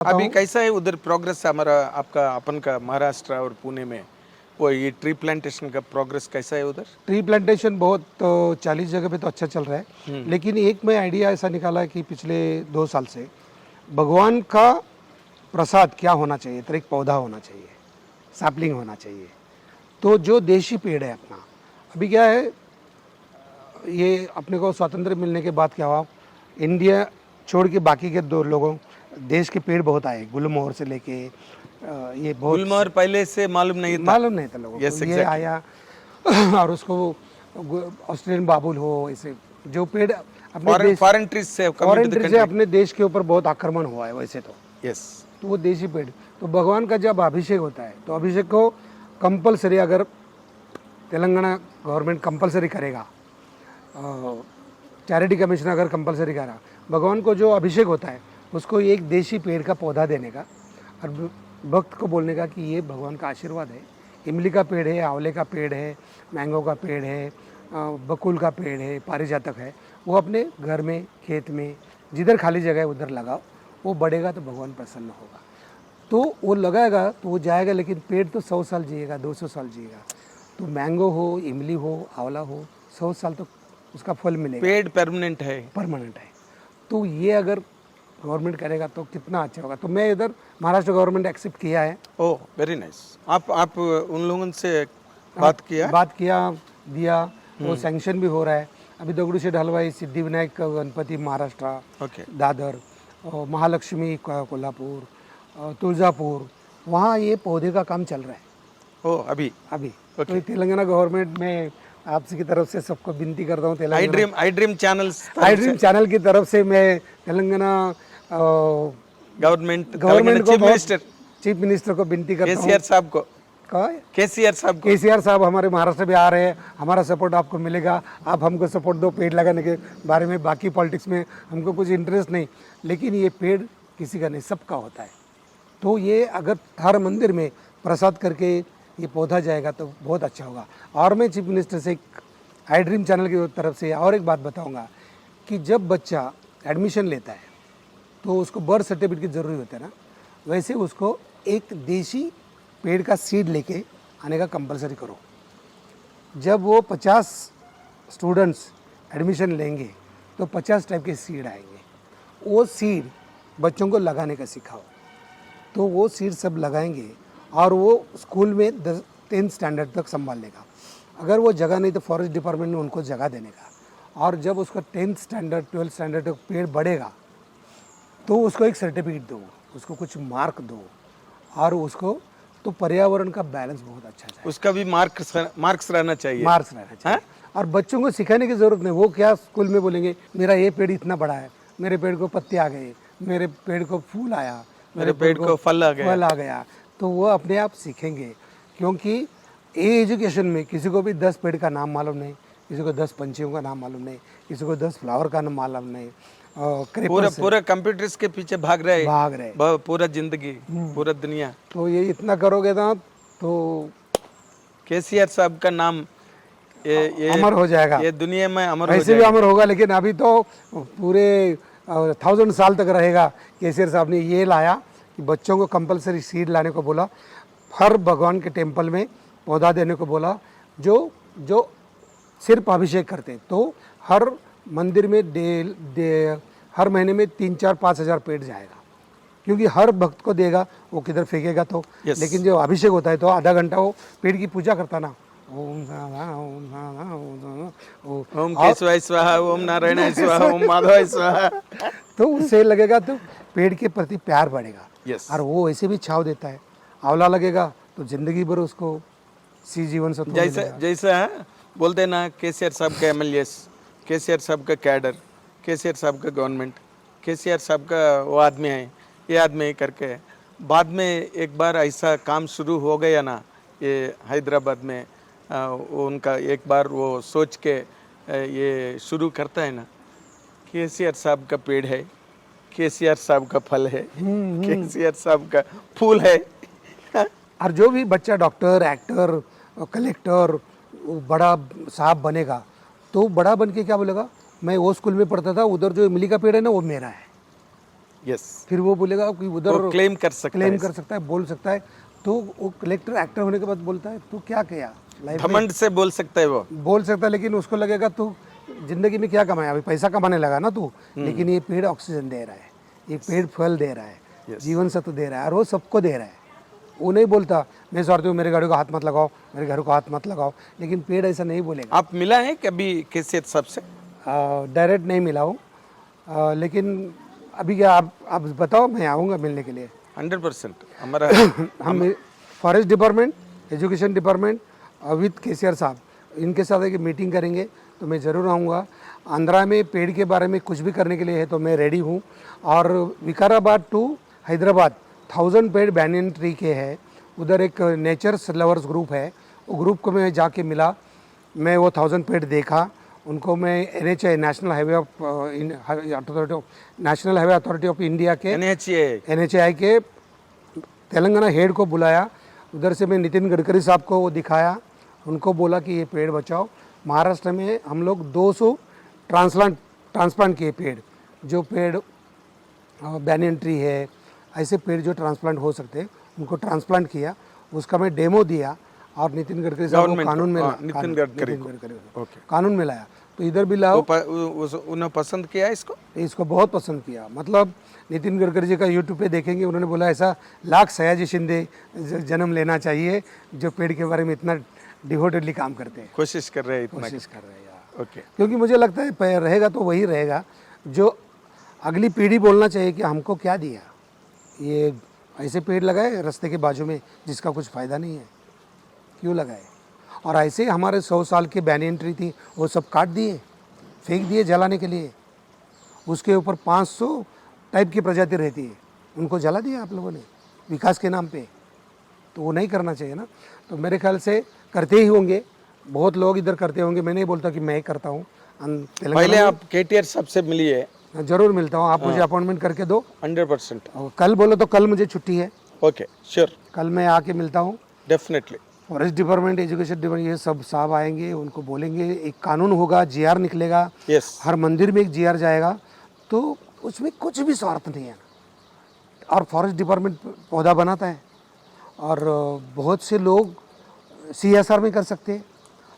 अभी कैसा है उधर प्रोग्रेस हमारा आपका अपन का महाराष्ट्र और पुणे में वो ये ट्री प्लांटेशन का प्रोग्रेस कैसा है उधर? ट्री प्लांटेशन बहुत तो 40 जगह पे तो अच्छा चल रहा है, लेकिन एक मैं आइडिया ऐसा निकाला है कि पिछले 2 साल से भगवान का प्रसाद क्या होना चाहिए, तो एक पौधा होना चाहिए, सैपलिंग होना चाहिए। तो जो देशी पेड़ है अपना, अभी क्या है, ये अपने को स्वातंत्र्य मिलने के बाद क्या हुआ, इंडिया छोड़ के बाकी के 2 लोगों देश के पेड़ बहुत आए, गुलमोहर से लेके ये बहुत गुलमोहर पहले से मालूम नहीं था लोगों को। Yes, ये exactly. आया और उसको ऑस्ट्रेलियन बाबुल हो, ऐसे जो पेड़ अपने देश फॉरेन ट्रीज से फॉरेन ट्री से अपने देश के ऊपर बहुत आक्रमण हुआ है वैसे तो। यस तो वो देशी पेड़, तो भगवान का जब अभिषेक होता है तो अभिषेक को कंपलसरी, अगर तेलंगाना गवर्नमेंट कंपलसरी करेगा, चैरिटी कमीशन अगर कंपलसरी करा, भगवान को जो अभिषेक होता है उसको एक देशी पेड़ का पौधा देने का और भक्त को बोलने का कि ये भगवान का आशीर्वाद है। इमली का पेड़ है, आंवले का पेड़ है, मैंगो का पेड़ है, बकुल का पेड़ है, पारिजातक है, वो अपने घर में, खेत में, जिधर खाली जगह है उधर लगाओ, वो बढ़ेगा तो भगवान प्रसन्न होगा। तो वो लगाएगा तो वो जाएगा, लेकिन पेड़ तो 100 साल जिएगा, 200 साल जिएगा। तो मैंगो हो, इमली हो, आंवला हो, 100 साल तो उसका फल मिलेगा। पेड़ परमानेंट है। तो ये अगर गवर्नमेंट करेगा तो कितना अच्छा होगा। तो मैं इधर महाराष्ट्र गवर्नमेंट एक्सेप्ट किया है। Oh very nice. आप उन लोगों से बात किया दिया, वो सैंक्शन भी हो रहा है। अभी दगड़ूशेठ हलवाई, सिद्धिविनायक गणपति महाराष्ट्र, दादर, महालक्ष्मी कोल्हापुर, तुळजापुर, वहाँ ये पौधे का काम चल रहा है। ओह अभी तो तेलंगाना गवर्नमेंट में आपसे की तरफ से सबको विनती करता हूँ, आई ड्रीम चैनल की तरफ से मैं तेलंगाना गवर्नमेंट को, चीफ मिनिस्टर को विनती करता हूँ, केसीआर साहब हमारे महाराष्ट्र में आ रहे हैं, हमारा सपोर्ट आपको मिलेगा, आप हमको सपोर्ट दो पेड़ लगाने के बारे में। बाकी पॉलिटिक्स में हमको कुछ इंटरेस्ट नहीं, लेकिन ये पेड़ किसी का नहीं, सबका होता है। तो ये अगर हर मंदिर में प्रसाद करके ये पौधा जाएगा तो बहुत अच्छा होगा। और मैं चीफ मिनिस्टर से आई ड्रीम चैनल की तरफ से और एक बात बताऊंगा कि जब बच्चा एडमिशन लेता है तो उसको बर्थ सर्टिफिकेट की ज़रूरी होती है ना, वैसे उसको एक देशी पेड़ का सीड लेके आने का कंपलसरी करो। जब वो 50 स्टूडेंट्स एडमिशन लेंगे तो 50 टाइप के सीड आएंगे। वो सीड बच्चों को लगाने का सिखाओ, तो वो सीड सब लगाएंगे और वो स्कूल में 10th स्टैंडर्ड तक संभाल लेगा। अगर वो जगह नहीं तो फॉरेस्ट डिपार्टमेंट में उनको जगह देने का, और जब उसका 10th स्टैंडर्ड 12th स्टैंडर्ड तक पेड़ बढ़ेगा तो उसको एक सर्टिफिकेट दो, उसको कुछ मार्क दो, और उसको तो पर्यावरण का बैलेंस बहुत अच्छा है। उसका भी मार्क्स रहना चाहिए। और बच्चों को सिखाने की ज़रूरत नहीं। वो क्या स्कूल में बोलेंगे मेरा ये पेड़ इतना बड़ा है, मेरे पेड़ को पत्ते आ गए, मेरे पेड़ को फूल आया, मेरे पेड़ को फल आ गया। तो वो अपने आप सीखेंगे, क्योंकि ये एजुकेशन में किसी को भी 10 पेड़ का नाम मालूम नहीं, किसी को 10 पंछियों का नाम मालूम नहीं, किसी को 10 फ्लावर का नाम मालूम नहीं। पूरा कंप्यूटर्स के पीछे भाग रहे पूरा जिंदगी, पूरा दुनिया। तो ये इतना करोगे ना तो केसीआर साहब का नाम ये अमर हो जाएगा, ये दुनिया में अमर ऐसे भी अमर होगा। लेकिन अभी तो पूरे 1000 साल तक रहेगा। केसीआर साहब ने ये लाया कि बच्चों को कंपलसरी सीड लाने को बोला, हर भगवान के टेम्पल में पौधा देने को बोला, जो सिर्फ अभिषेक करते। तो हर मंदिर में हर महीने में 3-4-5 हज़ार पेड़ जाएगा, क्योंकि हर भक्त को देगा, वो किधर फेंकेगा तो। लेकिन जो अभिषेक होता है तो आधा घंटा वो पेड़ की पूजा करता ना, ओम केशवाय स्वाहा, ओम नारायणाय स्वाहा, ओम माधवाय स्वाहा। तो उससे लगेगा तो पेड़ के प्रति प्यार बढ़ेगा। और वो ऐसे भी छाव देता है। आंवला लगेगा तो जिंदगी भर उसको जीवन से जैसा बोलते ना, केसीआर साहब का MLAs, केसीआर साहब का कैडर, केसीआर साहब का गवर्नमेंट, केसीआर साहब का वो आदमी है, ये आदमी है करके। बाद में एक बार ऐसा काम शुरू हो गया ना, ये हैदराबाद में उनका एक बार वो सोच के ये शुरू करता है ना, केसीआर साहब का पेड़ है, केसीआर साहब का फल है, केसीआर साहब का फूल है। और जो भी बच्चा डॉक्टर, एक्टर, कलेक्टर, बड़ा साहब बनेगा तो बड़ा बन के क्या बोलेगा, मैं वो स्कूल में पढ़ता था, उधर जो इमली का पेड़ है ना वो मेरा है। यस, फिर वो बोलेगा कि उधर वो क्लेम कर सकता क्लेम है, कर सकता है, बोल सकता है। तो वो कलेक्टर एक्टर होने के बाद बोलता है तू क्या किया लाइफ में, घमंड से बोल सकता है वो। बोल सकता है, लेकिन उसको लगेगा तू जिंदगी में क्या कमाया, अभी पैसा कमाने लगा ना तू, लेकिन ये पेड़ ऑक्सीजन दे रहा है, ये पेड़ फल दे रहा है, Yes. जीवन सत्व दे रहा है, और वो सबको दे रहा है। वो नहीं बोलता मैं स्वार्थी हूँ, मेरे गाड़ी को हाथ मत लगाओ, मेरे घर को हाथ मत लगाओ, लेकिन पेड़ ऐसा नहीं बोलेगा। आप मिला है कभी केसीआर साहब से? डायरेक्ट नहीं मिला हूँ, लेकिन अभी क्या आप बताओ, मैं आऊँगा मिलने के लिए। 100% हमारा हम forest department, education department with KCR साहब, इनके साथ एक मीटिंग करेंगे तो मैं ज़रूर आऊँगा। आंध्रा में पेड़ के बारे में कुछ भी करने के लिए है तो मैं रेडी हूँ। और विकाराबाद टू हैदराबाद 1000 पेड़ बैनियन ट्री के है, उधर एक नेचर लवर्स ग्रुप है, वो ग्रुप को मैं जाके मिला, मैं वो 1000 पेड़ देखा, उनको मैं NHA national highway authority of India के NHAI के तेलंगाना हेड को बुलाया, उधर से मैं नितिन गडकरी साहब को वो दिखाया, उनको बोला कि ये पेड़ बचाओ। महाराष्ट्र में हम लोग 200 ट्रांसप्लांट किए पेड़, जो पेड़ बैनियन ट्री है, ऐसे पेड़ जो ट्रांसप्लांट हो सकते हैं उनको ट्रांसप्लांट किया, उसका मैं डेमो दिया और नितिन गडकरी साहब को कानून में नितिन गडकरी ओके, कानून में लाया। तो इधर भी लाओ, उन्होंने पसंद किया इसको बहुत पसंद किया। मतलब नितिन गडकरी जी का यूट्यूब पे देखेंगे, उन्होंने बोला ऐसा लाख सयाजी शिंदे जन्म लेना चाहिए जो पेड़ के बारे में इतना डिवोटेडली काम करते हैं, कोशिश कर रहे हैं इतना। कोशिश कर रहे हैं यार। ओके, क्योंकि मुझे लगता है रहेगा तो वही रहेगा जो अगली पीढ़ी बोलना चाहिए कि हमको क्या दिया, ये ऐसे पेड़ लगाए रास्ते के बाजू में जिसका कुछ फ़ायदा नहीं है, क्यों लगाए। और ऐसे हमारे 100 साल के बैनियन ट्री थी, वो सब काट दिए, फेंक दिए जलाने के लिए। उसके ऊपर 500 टाइप की प्रजाति रहती है, उनको जला दिया आप लोगों ने विकास के नाम पे। तो वो नहीं करना चाहिए ना। तो मेरे ख्याल से करते ही होंगे, बहुत लोग इधर करते होंगे, मैं नहीं बोलता कि मैं ही करता हूँ। पहले आप केटीआर साहब से मिलिए। जरूर मिलता हूँ, आप मुझे अपॉइंटमेंट करके दो। 100%। और कल बोलो तो कल मुझे छुट्टी है, ओके, श्योर, कल मैं आके मिलता हूँ। Definitely. Forest department, education department, ये सब साहब आएंगे, उनको बोलेंगे, एक कानून होगा, GR निकलेगा, यस, हर मंदिर में एक GR जाएगा, तो उसमें कुछ भी स्वार्थ नहीं है। और फॉरेस्ट डिपार्टमेंट पौधा बनाता है, और बहुत से लोग CSR में कर सकते हैं।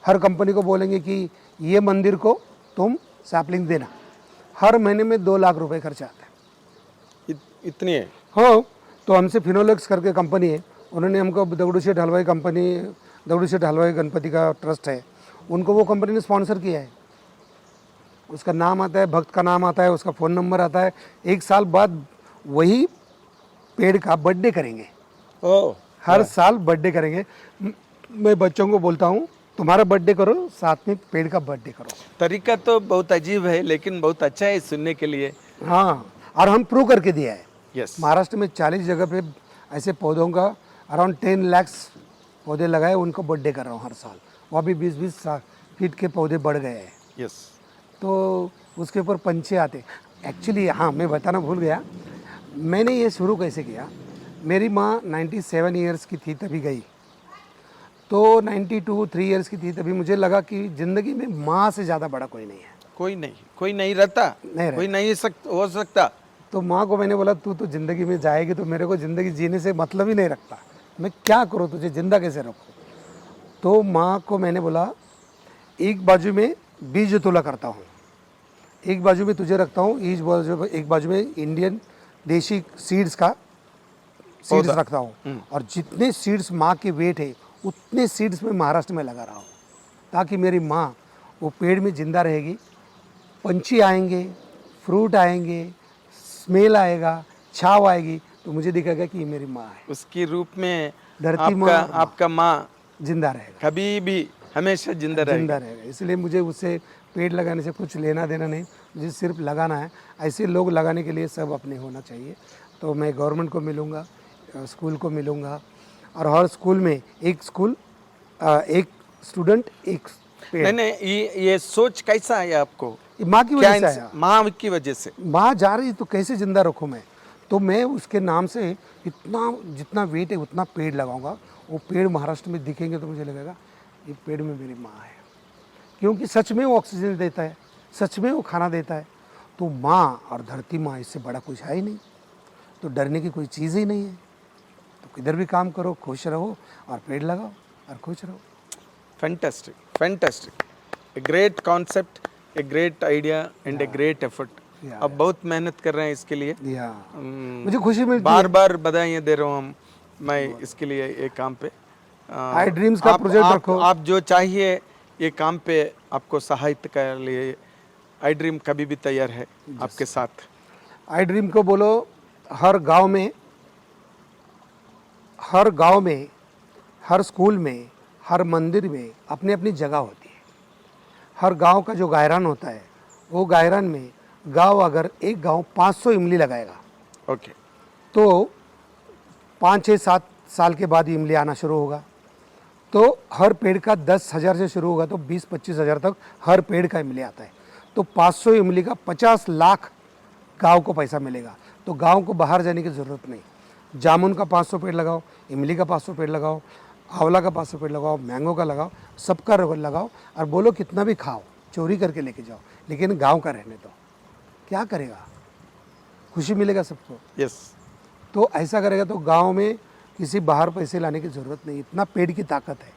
हर कंपनी को बोलेंगे कि ये मंदिर को तुम सैपलिंग देना, हर महीने में 2 लाख रुपए खर्च आता है। इतनी है? हाँ, तो हमसे फिनोलेक्स करके कंपनी है, उन्होंने हमको दगड़ू शेठ हलवाई कंपनी, दगड़ू शेठ हलवाई गणपति का ट्रस्ट है, उनको वो कंपनी ने स्पॉन्सर किया है। उसका नाम आता है, भक्त का नाम आता है, उसका फ़ोन नंबर आता है। 1 साल बाद वही पेड़ का बर्थडे करेंगे। ओह, हर साल बर्थडे करेंगे। मैं बच्चों को बोलता हूँ तुम्हारा बर्थडे करो, साथ में पेड़ का बर्थडे करो। तरीका तो बहुत अजीब है, लेकिन बहुत अच्छा है सुनने के लिए। हाँ, और हम प्रूव करके दिया है। यस, महाराष्ट्र में 40 जगह पे ऐसे पौधों का अराउंड 10 लाख पौधे लगाए, उनको बर्थडे कर रहा हूँ हर साल। वहाँ भी 20-20 फीट के पौधे बढ़ गए हैं। यस, तो उसके ऊपर पंछी आते। एक्चुअली हाँ, मैं बताना भूल गया, मैंने ये शुरू कैसे किया। मेरी माँ 97 ईयर्स की थी तभी गई, तो 92-3 ईयर्स की थी तभी मुझे लगा कि ज़िंदगी में माँ से ज़्यादा बड़ा कोई नहीं है। कोई नहीं रहता, कोई नहीं हो सकता। तो माँ को मैंने बोला तू तो ज़िंदगी में जाएगी तो मेरे को ज़िंदगी जीने से मतलब ही नहीं रखता, मैं क्या करूँ, तुझे जिंदा कैसे रखूँ। तो माँ को मैंने बोला एक बाजू में बीज तोला करता हूँ, एक बाजू में तुझे रखता हूँ, एक बाजू में इंडियन देशी सीड्स का सीड्स रखता हूँ, और जितने सीड्स माँ के वेट है उतने सीड्स में महाराष्ट्र में लगा रहा हूँ, ताकि मेरी माँ वो पेड़ में ज़िंदा रहेगी। पंछी आएंगे, फ्रूट आएंगे, स्मेल आएगा, छाव आएगी, तो मुझे दिखेगा कि ये मेरी माँ है। उसकी रूप में धरती माँ, आपका माँ जिंदा रहेगा, कभी भी हमेशा जिंदा रहेगा। इसलिए मुझे उससे पेड़ लगाने से कुछ लेना देना नहीं, मुझे सिर्फ लगाना है। ऐसे लोग लगाने के लिए सब अपने होना चाहिए। तो मैं गवर्नमेंट को मिलूँगा, स्कूल को मिलूँगा, और हर स्कूल में एक स्टूडेंट एक पेड़। नहीं, ये सोच कैसा आया आपको? माँ की वजह से आया। माँ की वजह से। माँ जा रही तो कैसे जिंदा रखूँ मैं, तो मैं उसके नाम से इतना जितना वेट है उतना पेड़ लगाऊंगा। वो पेड़ महाराष्ट्र में दिखेंगे तो मुझे लगेगा ये पेड़ में मेरी माँ है, क्योंकि सच में वो ऑक्सीजन देता है, सच में वो खाना देता है। तो माँ और धरती माँ, इससे बड़ा कुछ है ही नहीं। तो डरने की कोई चीज़ ही नहीं है। तो किधर भी काम करो, खुश रहो और पेड़ लगाओ और खुश रहो। Fantastic, fantastic. A great concept, a great idea and a great effort. Yeah, अब बहुत मेहनत कर रहे हैं इसके लिए। या हम्म, मुझे खुशी मिलती बार है। बार बधाइयाँ दे रहा हूँ हम मैं इसके लिए ये काम पे। आई ड्रीम्स का प्रोजेक्ट रखो। आप जो चाहिए ये काम पे आपको सहायता के लिए आई ड्रीम कभी भी तैयार है आपके साथ। आई ड्रीम को बोलो, हर गांव में, हर गांव में, हर स्कूल में, हर मंदिर में अपनी अपनी जगह होती है। हर गांव का जो गायरान होता है, वो गायरान में गांव अगर एक गांव 500 इमली लगाएगा ओके, तो 5, 6, 7 साल के बाद इमली आना शुरू होगा। तो हर पेड़ का 10,000 से शुरू होगा तो 20-25 हज़ार तक हर पेड़ का इमली आता है। तो 500 इमली का 50 लाख गांव को पैसा मिलेगा। तो गांव को बाहर जाने की ज़रूरत नहीं। जामुन का 500 पेड़ लगाओ, इमली का 500 पेड़ लगाओ, आंवला का 500 पेड़ लगाओ, मैंगो का लगाओ, सबका लगाओ और बोलो कितना भी खाओ, चोरी करके लेके जाओ, लेकिन गांव का रहने दो। क्या करेगा? खुशी मिलेगा सबको। यस, तो ऐसा करेगा तो गांव में किसी बाहर पैसे लाने की ज़रूरत नहीं, इतना पेड़ की ताकत है।